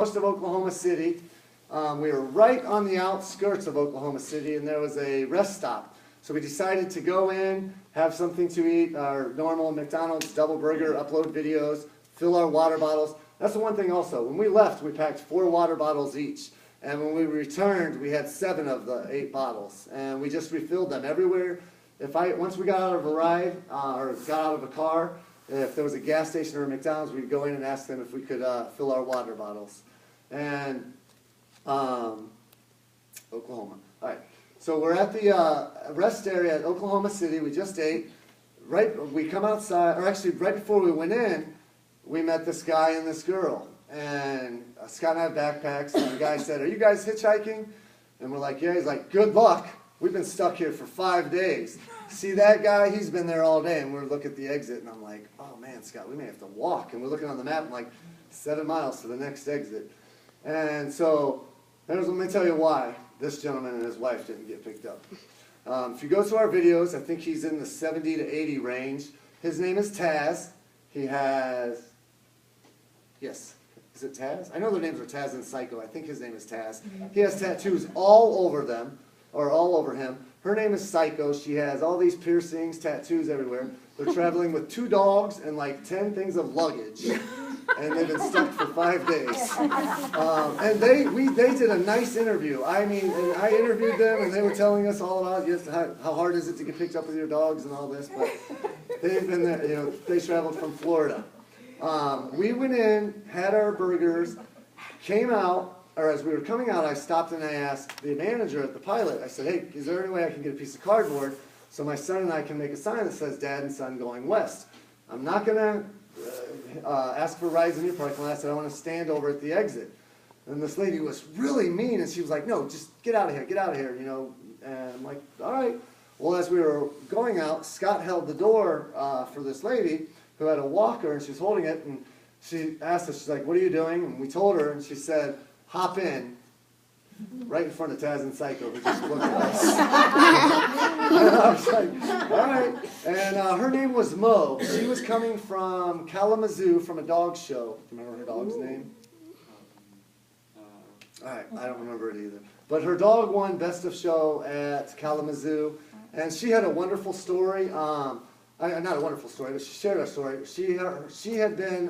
Most of Oklahoma City. We were right on the outskirts of Oklahoma City, and there was a rest stop. So we decided to go in, have something to eat, our normal McDonald's double burger, upload videos, fill our water bottles. That's the one thing also. When we left, we packed 4 water bottles each. And when we returned, we had 7 of the 8 bottles. And we just refilled them everywhere. Once we got out of a ride, or got out of a car, if there was a gas station or a McDonald's, we'd go in and ask them if we could fill our water bottles. And Oklahoma. All right. So we're at the rest area at Oklahoma City. We just ate. We come outside, or actually right before we went in, we met this guy and this girl. And Scott and I have backpacks, and the guy said, "Are you guys hitchhiking?" And we're like, "Yeah." He's like, "Good luck. We've been stuck here for 5 days. See that guy? He's been there all day." And we're looking at the exit, and I'm like, "Oh man, Scott, we may have to walk." And we're looking on the map, and like 7 miles to the next exit. And so, let me tell you why this gentleman and his wife didn't get picked up. If you go to our videos, I think he's in the 70 to 80 range. His name is Taz. He has, yes, is it Taz? I know their names are Taz and Psycho. I think his name is Taz. He has tattoos all over them, or all over him. Her name is Psycho. She has all these piercings, tattoos everywhere. They're traveling with 2 dogs and like 10 things of luggage. And they've been stuck for 5 days. And they did a nice interview. I mean, and I interviewed them, and they were telling us all about just how hard is it to get picked up with your dogs and all this. But they've been there, you know, they traveled from Florida. We went in, had our burgers, came out, or as we were coming out, I stopped and I asked the manager at the Pilot, I said, "Hey, is there any way I can get a piece of cardboard so my son and I can make a sign that says Dad and Son going west? I'm not going to ask for rides in your parking lot." I said, "I want to stand over at the exit." And this lady was really mean, and she was like, "No, just get out of here, you know." And I'm like, "All right." Well, as we were going out, Scott held the door for this lady who had a walker, and she was holding it, and she asked us, she's like, "What are you doing?" And we told her, and she said, "Hop in," right in front of Taz and Psycho, who just looked at us. And I was like, all right. And her name was Mo. She was coming from Kalamazoo from a dog show. Do you remember her dog's name? All right, I don't remember it either. But her dog won Best of Show at Kalamazoo, and she had a wonderful story. Not a wonderful story, but she shared a story. She had been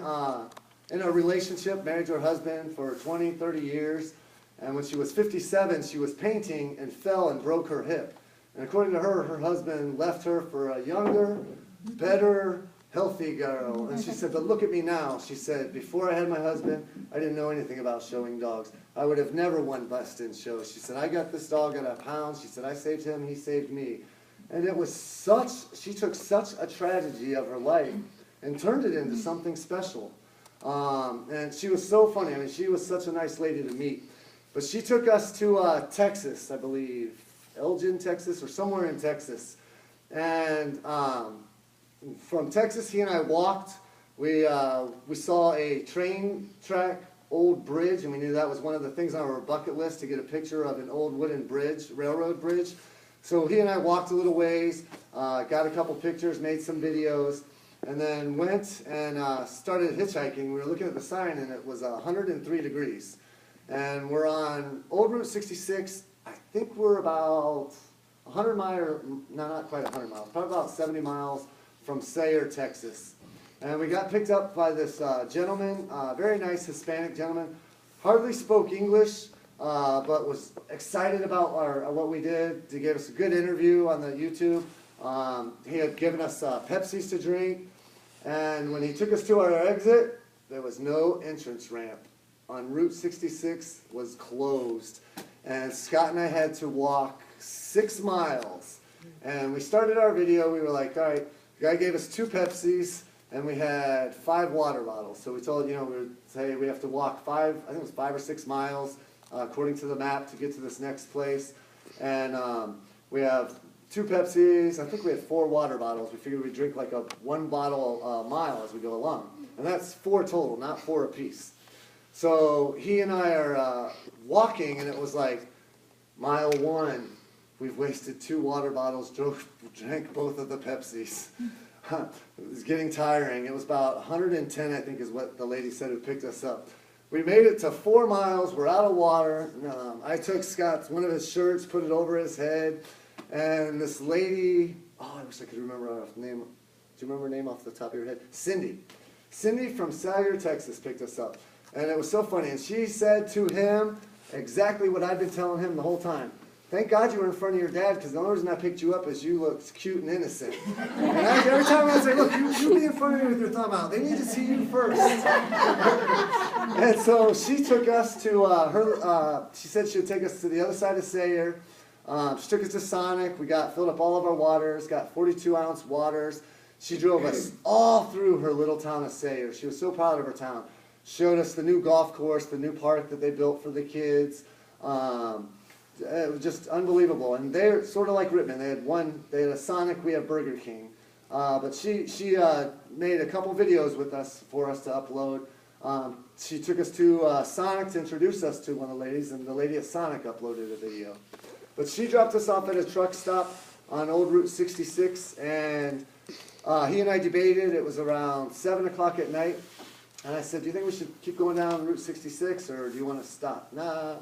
in a relationship, married to her husband for 20, 30 years. And when she was 57, she was painting and fell and broke her hip. And according to her, her husband left her for a younger, better, healthy girl. And she said, "But look at me now." She said, "Before I had my husband, I didn't know anything about showing dogs. I would have never won Best in Show." She said, "I got this dog at a pound." She said, "I saved him, he saved me." And it was she took such a tragedy of her life and turned it into something special. And she was so funny. I mean, she was such a nice lady to meet. But she took us to Texas, I believe, Elgin, Texas, or somewhere in Texas. And from Texas, he and I walked. We saw a train track, old bridge, and we knew that was one of the things on our bucket list, to get a picture of an old wooden bridge, railroad bridge. So he and I walked a little ways, got a couple pictures, made some videos, and then went and started hitchhiking. We were looking at the sign, and it was 103 degrees. And we're on Old Route 66. I think we're about 100 miles, no, not quite 100 miles, probably about 70 miles from Sayre, Texas. And we got picked up by this gentleman, very nice Hispanic gentleman. Hardly spoke English, but was excited about what we did, to give us a good interview on the YouTube. He had given us Pepsis to drink. And when he took us to our exit, there was no entrance ramp. On Route 66 was closed, and Scott and I had to walk 6 miles. And we started our video. We were like, all right, the guy gave us 2 Pepsis, and we had 5 water bottles. So we told, you know, we would say we have to walk 5, I think it was 5 or 6 miles, according to the map, to get to this next place. And we have 2 Pepsis. I think we had 4 water bottles. We figured we'd drink like 1 bottle a mile as we go along. And that's 4 total, not 4 apiece. So he and I are walking, and it was like, mile 1, we've wasted 2 water bottles, drank both of the Pepsis. It was getting tiring. It was about 110, I think, is what the lady said who picked us up. We made it to 4 miles. We're out of water. I took Scott's one of his shirts, put it over his head, and this lady, oh, I wish I could remember her name. Do you remember her name off the top of your head? Cindy. Cindy from Salyer, Texas picked us up. And it was so funny. And she said to him exactly what I'd been telling him the whole time. Thank God you were in front of your dad, because the only reason I picked you up is you looked cute and innocent. And every time I say, look, you be in front of me with your thumb out. They need to see you first. And so she took us to she said she would take us to the other side of Sayre. She took us to Sonic. We filled up all of our waters, got 42-ounce waters. She drove us all through her little town of Sayre. She was so proud of her town. Showed us the new golf course, the new park that they built for the kids. It was just unbelievable. And they're sort of like Rittman. They had a Sonic, we have Burger King. But she made a couple videos with us for us to upload. She took us to Sonic to introduce us to one of the ladies, and the lady at Sonic uploaded a video. But she dropped us off at a truck stop on Old Route 66, and he and I debated. It was around 7 o'clock at night. And I said, do you think we should keep going down Route 66, or do you want to stop? Nah,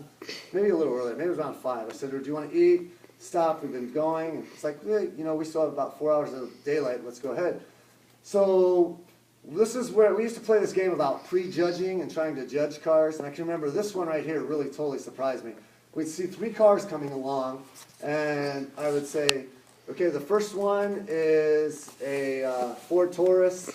maybe a little earlier. Maybe it was around 5. I said, or do you want to eat? Stop. We've been going. And it's like, we still have about 4 hours of daylight. Let's go ahead. So this is where we used to play this game about prejudging and trying to judge cars. And I can remember this one right here really totally surprised me. We'd see 3 cars coming along, and I would say, okay, the first one is a Ford Taurus.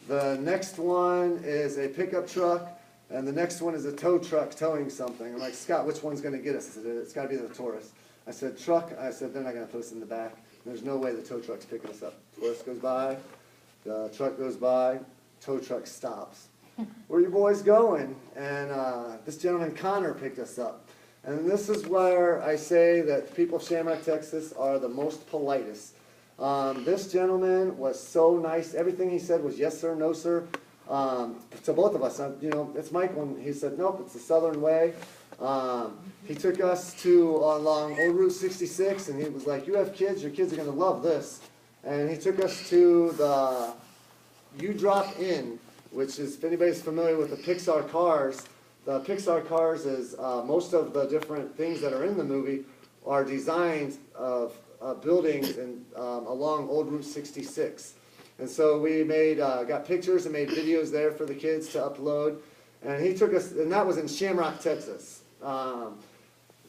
The next one is a pickup truck, and the next one is a tow truck towing something. I'm like, Scott, which one's going to get us? I said, it's got to be the Taurus. I said, truck. I said, they're not going to put us in the back. There's no way the tow truck's picking us up. Taurus goes by, the truck goes by, tow truck stops. Where are you boys going? And this gentleman, Connor, picked us up. And this is where I say that people of Shamrock, Texas are the most politest. This gentleman was so nice. Everything he said was yes sir, no sir, to both of us. It's Mike when he said, nope, it's the Southern way. He took us along Old Route 66, and he was like, you have kids, your kids are going to love this. And he took us to the You Drop In, which is, if anybody's familiar with the Pixar cars, the Pixar cars is most of the different things that are in the movie are designs of buildings and along Old Route 66. And so we got pictures and made videos there for the kids to upload. And he took us, and that was in Shamrock, Texas.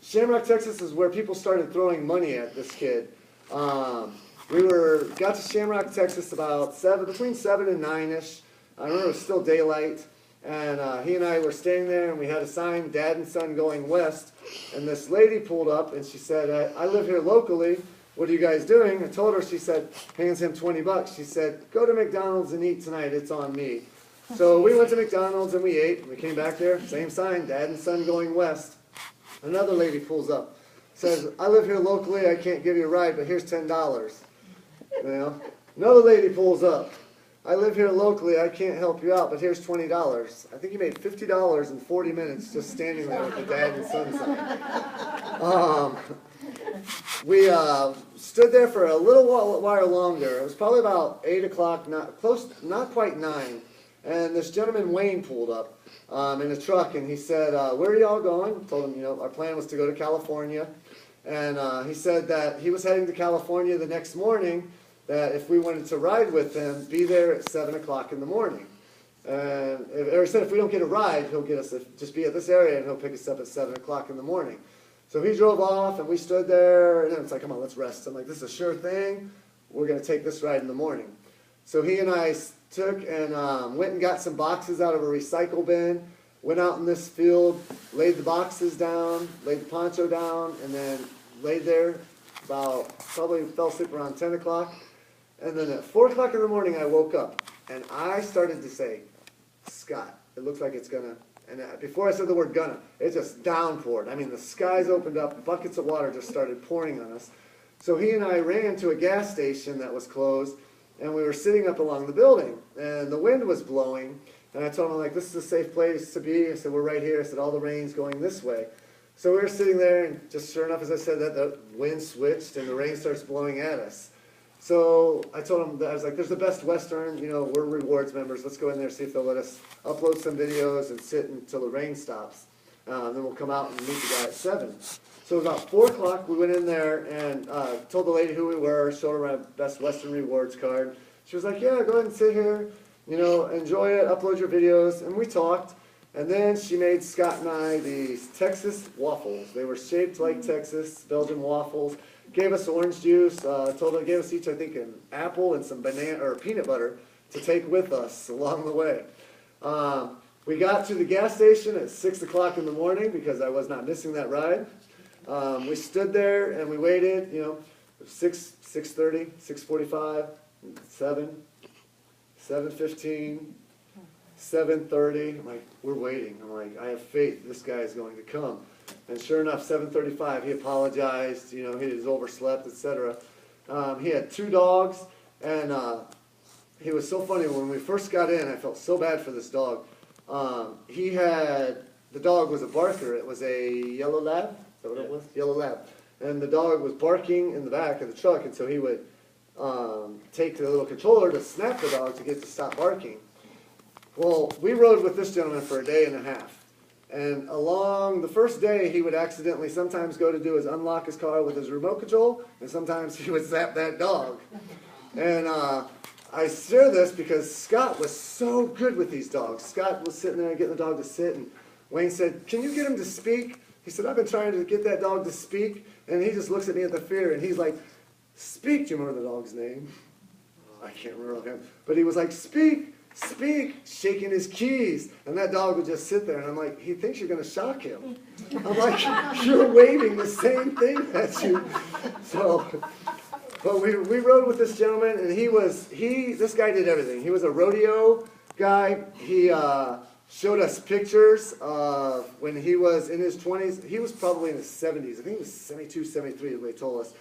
Shamrock, Texas is where people started throwing money at this kid. We got to Shamrock, Texas about between 7 and 9-ish. I remember it was still daylight. And he and I were staying there, and we had a sign, Dad and Son going west. And this lady pulled up, and she said, I live here locally. What are you guys doing? I told her. She said, hands him 20 bucks. She said, go to McDonald's and eat tonight. It's on me. So we went to McDonald's, and we ate. We came back there, same sign, Dad and Son going west. Another lady pulls up, says, I live here locally. I can't give you a ride, but here's $10. Another lady pulls up. I live here locally, I can't help you out, but here's $20. I think he made $50 in 40 minutes just standing there with the Dad and Son sign. We stood there for a little while longer. It was probably about 8 o'clock, not quite 9. And this gentleman, Wayne, pulled up in a truck, and he said, where are y'all going? I told him, our plan was to go to California. And he said that he was heading to California the next morning, that if we wanted to ride with him, be there at 7 o'clock in the morning. And he said if we don't get a ride, he'll get us, just be at this area, and he'll pick us up at 7 o'clock in the morning. So he drove off, and we stood there, and it's like, come on, let's rest. I'm like, this is a sure thing. We're going to take this ride in the morning. So he and I took and went and got some boxes out of a recycle bin, went out in this field, laid the boxes down, laid the poncho down, and then laid there probably fell asleep around 10 o'clock. And then at 4 o'clock in the morning, I woke up, and I started to say, Scott, it looks like it's gonna, and before I said the word gonna, it just downpoured. I mean, the skies opened up, buckets of water just started pouring on us. So he and I ran to a gas station that was closed, and we were sitting up along the building, and the wind was blowing, and I told him, like, this is a safe place to be. I said, we're right here. I said, all the rain's going this way. So we were sitting there, and just sure enough, as I said that, the wind switched, and the rain starts blowing at us. So I told him, that I was like, there's the Best Western, you know, we're rewards members. Let's go in there, see if they'll let us upload some videos and sit until the rain stops. Then we'll come out and meet the guy at 7. So about 4 o'clock, we went in there and told the lady who we were, showed her my Best Western rewards card. She was like, yeah, go ahead and sit here, you know, enjoy it, upload your videos. And we talked. And then she made Scott and I these Texas waffles. They were shaped like Texas, Belgian waffles. Gave us orange juice, gave us each, I think, an apple and some banana or peanut butter to take with us along the way. We got to the gas station at 6 o'clock in the morning because I was not missing that ride. We stood there and we waited, you know, 6:30, 6:45, 7, 7:15, 7:30. I'm like, we're waiting. I'm like, I have faith this guy is going to come. And sure enough, 7:35, he apologized, you know, he was overslept, etc. He had 2 dogs, and he was so funny. When we first got in, I felt so bad for this dog. The dog was a barker. It was a yellow lab. Is that what it was? Yellow lab. And the dog was barking in the back of the truck, and so he would take the little controller to snap the dog to get to stop barking. Well, we rode with this gentleman for a day and a half. And along the first day, he would accidentally sometimes go to do his unlock his car with his remote control, and sometimes he would zap that dog. And I share this because Scott was so good with these dogs. Scott was sitting there getting the dog to sit, and Wayne said, can you get him to speak? He said, I've been trying to get that dog to speak. And he just looks at me at the fear, and he's like, speak. Do you remember the dog's name? Oh, I can't remember him. But he was like, speak. Speak, shaking his keys, and that dog would just sit there, and I'm like, he thinks you're going to shock him. I'm like, you're waving the same thing at you. So, but we rode with this gentleman, and this guy did everything. He was a rodeo guy. He showed us pictures of when he was in his 20s. He was probably in his 70s. I think he was 72, 73, the way he told us.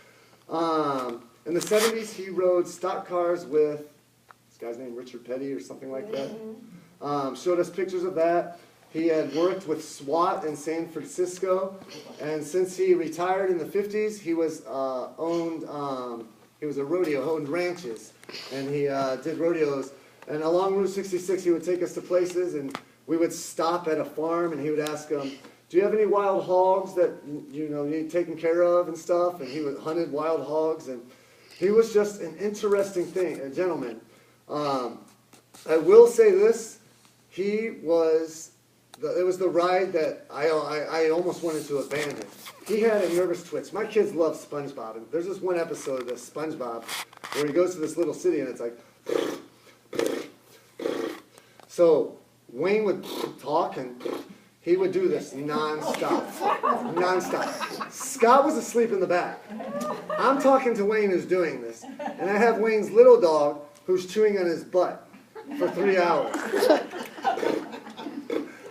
In the 70s, he rode stock cars with guy's name Richard Petty or something like that. Showed us pictures of that. He had worked with SWAT in San Francisco, and since he retired in the 50s, he was he was a rodeo, owned ranches, and he did rodeos. And along Route 66, he would take us to places, and we would stop at a farm, and he would ask them, do you have any wild hogs that you know need taken care of and stuff? And he would hunted wild hogs, and he was just an interesting a gentleman. I will say this, it was the ride that I almost wanted to abandon. He had a nervous twitch. My kids love SpongeBob, and there's this one episode of this SpongeBob where he goes to this little city and it's like, so Wayne would talk and he would do this nonstop. Scott was asleep in the back. I'm talking to Wayne who's doing this, and I have Wayne's little dog who's chewing on his butt for 3 hours.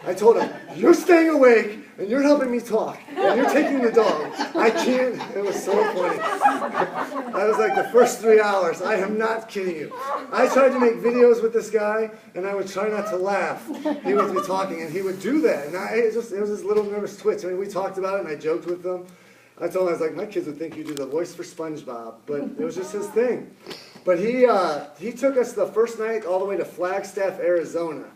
I told him, you're staying awake, and you're helping me talk, and you're taking the dog. I can't. It was so funny. That was like the first 3 hours. I am not kidding you. I tried to make videos with this guy, and I would try not to laugh. He would be talking, and he would do that. And it was this little nervous twitch. I mean, we talked about it, and I joked with them. I told him, I was like, my kids would think you do the voice for SpongeBob, but it was just his thing. But he took us the first night all the way to Flagstaff, Arizona.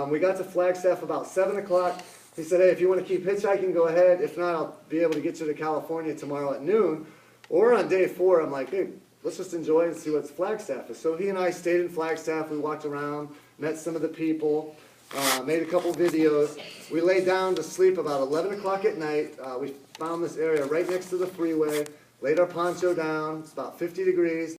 We got to Flagstaff about 7 o'clock. He said, hey, if you want to keep hitchhiking, go ahead. If not, I'll be able to get you to California tomorrow at noon. Or on day 4, I'm like, hey, let's just enjoy and see what Flagstaff is. So he and I stayed in Flagstaff. We walked around, met some of the people, made a couple videos. We laid down to sleep about 11 o'clock at night. We found this area right next to the freeway, laid our poncho down. It's about 50 degrees.